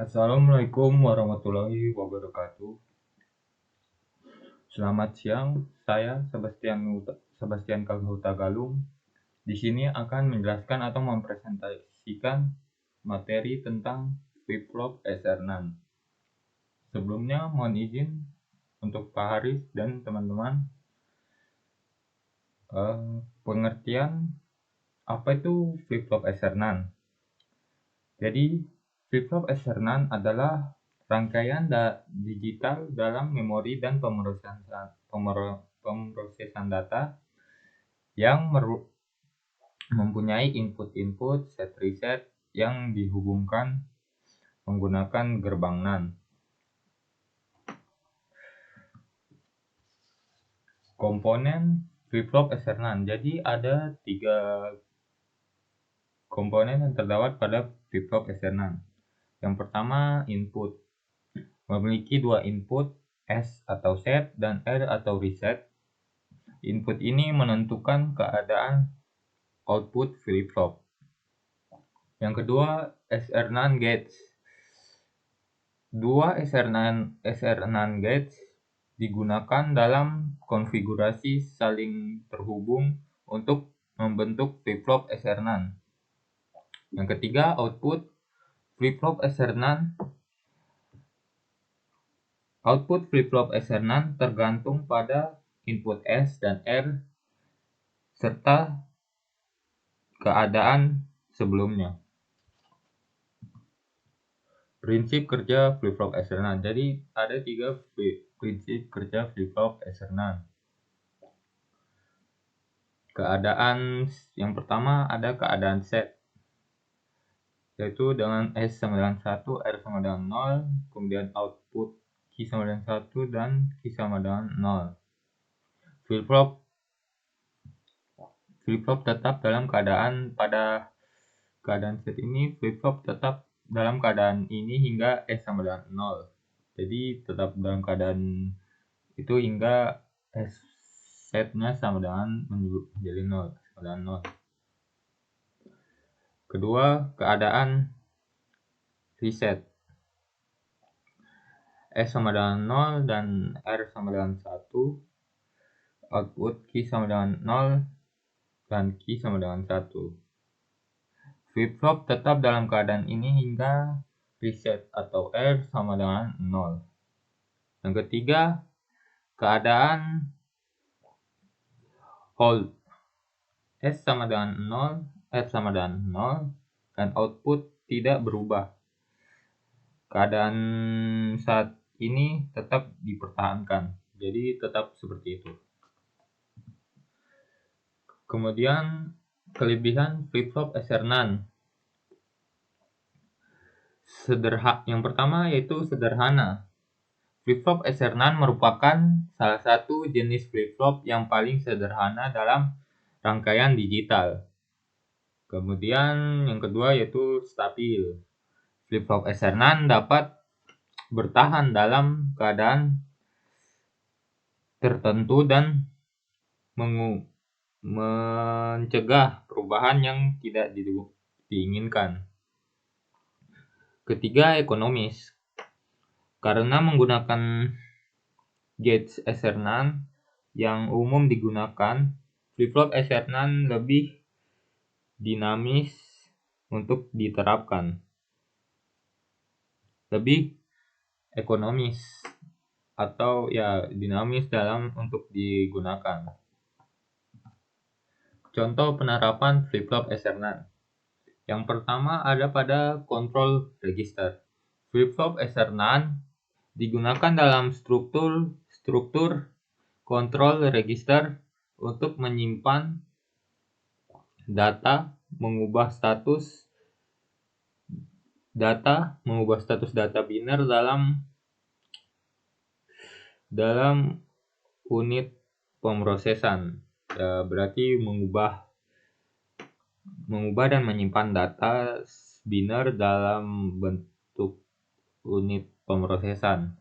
Assalamualaikum warahmatullahi wabarakatuh. Selamat siang, saya Sebastian Kaghuta Galung. Di sini akan menjelaskan atau mempresentasikan materi tentang flip-flop SR6. Sebelumnya mohon izin untuk Pak Haris dan teman-teman pengertian apa itu flip-flop SR6. Jadi flip-flop SR6 adalah rangkaian digital dalam memori dan pemrosesan data yang mempunyai input-input set reset yang dihubungkan menggunakan gerbang NAND. Komponen flip-flop SR6. Jadi ada 3 komponen yang terdapat pada flip-flop SR6. Yang pertama, input. Memiliki 2 input, S atau set dan R atau reset. Input ini menentukan keadaan output flip-flop. Yang kedua, SR6 gates. 2 SR6 gates digunakan dalam konfigurasi saling terhubung untuk membentuk flip-flop SR6. Yang ketiga, output flip-flop SR6. Output flip-flop SR6 tergantung pada input S dan R serta keadaan sebelumnya. Prinsip kerja flip-flop SR6. Jadi ada 3 prinsip kerja flip-flop SR6. Keadaan yang pertama ada keadaan set, yaitu dengan S sama dengan 1, R sama dengan 0, kemudian output Q sama dengan 1 dan Q sama dengan 0. Flip-flop tetap dalam keadaan set ini, flip-flop tetap dalam keadaan ini hingga S sama dengan 0. Jadi tetap dalam keadaan itu hingga S setnya sama dengan menjadi 0, sama dengan 0. Kedua, keadaan reset. S sama dengan 0 dan R sama dengan 1. Output Q sama dengan 0 dan Q sama dengan 1. Flip-flop tetap dalam keadaan ini hingga reset atau R sama dengan 0. Yang ketiga, keadaan hold. S sama dengan 0, R sama dengan 0, dan output tidak berubah. Keadaan saat ini tetap dipertahankan, jadi tetap seperti itu. Kemudian kelebihan flip-flop SR6. Yang pertama yaitu sederhana. Flip-flop SR6 merupakan salah satu jenis flip-flop yang paling sederhana dalam rangkaian digital. Kemudian yang kedua yaitu stabil. Flip-flop SR6 dapat bertahan dalam keadaan tertentu dan mencegah perubahan yang tidak diinginkan. Ketiga, ekonomis. Karena menggunakan gates SR6 yang umum digunakan, flip-flop SR6 lebih dinamis untuk diterapkan. Lebih ekonomis atau dinamis untuk digunakan. Contoh penerapan flip-flop SR6. Yang pertama ada pada control register. Flip-flop SR6 digunakan dalam struktur control register untuk menyimpan data, mengubah status data biner dalam unit pemrosesan. Berarti mengubah dan menyimpan data biner dalam bentuk unit pemrosesan.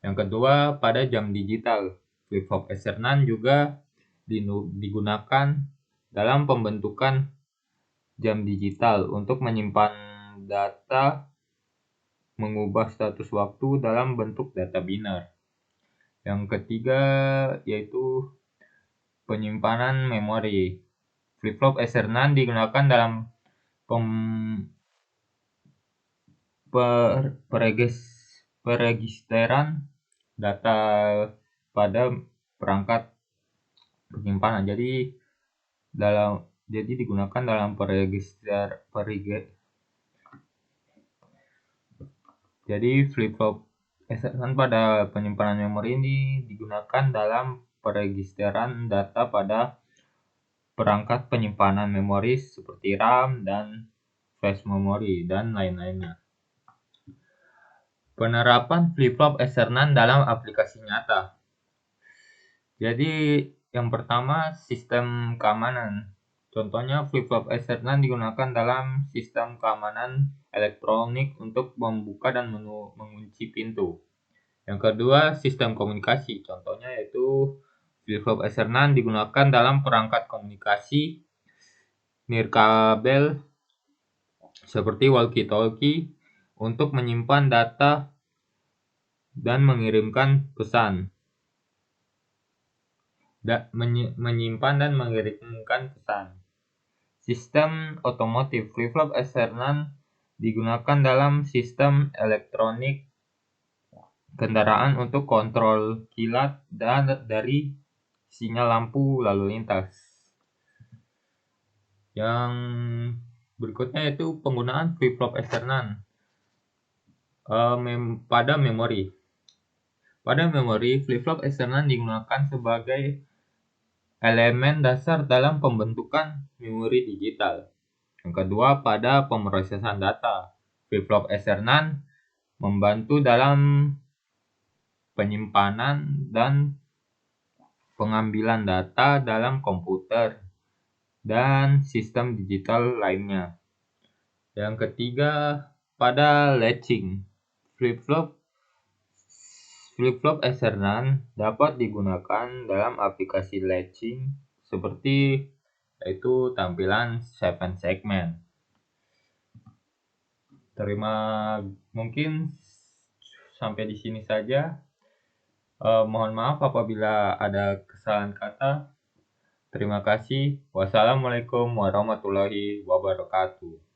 Yang kedua, pada jam digital. Flip-flop SR6 juga digunakan dalam pembentukan jam digital untuk menyimpan data mengubah status waktu dalam bentuk data biner. Yang ketiga yaitu penyimpanan memori. Flip-flop Ethernet digunakan dalam peregisteran data pada perangkat penyimpanan. Jadi digunakan dalam Jadi flip-flop Ethernet pada penyimpanan memori ini digunakan dalam peregisteran data pada perangkat penyimpanan memori seperti RAM dan flash memory dan lain-lainnya. Penerapan flip-flop Ethernet dalam aplikasi nyata. Jadi yang pertama sistem keamanan. Contohnya flip-flop Ethernet digunakan dalam sistem keamanan elektronik untuk membuka dan mengunci pintu. Yang kedua, sistem komunikasi. Contohnya yaitu flip-flop Ethernet digunakan dalam perangkat komunikasi nirkabel seperti walkie-talkie untuk menyimpan data dan mengirimkan pesan. Menyimpan dan mengirimkan pesan. Sistem otomotif. Flip-flop Ethernet digunakan dalam sistem elektronik kendaraan untuk kontrol kilat dan dari sinyal lampu lalu lintas. Yang berikutnya yaitu penggunaan flip-flop Ethernet pada memori. Pada memori, flip-flop Ethernet digunakan sebagai elemen dasar dalam pembentukan memori digital. Yang kedua, pada pemrosesan data. Flip-flop Ethernet membantu dalam penyimpanan dan pengambilan data dalam komputer dan sistem digital lainnya. Yang ketiga, pada latching. Flip-flop Ethernet dapat digunakan dalam aplikasi latching seperti yaitu tampilan 7 segmen. Mungkin sampai di sini saja. Mohon maaf apabila ada kesalahan kata. Terima kasih. Wassalamualaikum warahmatullahi wabarakatuh.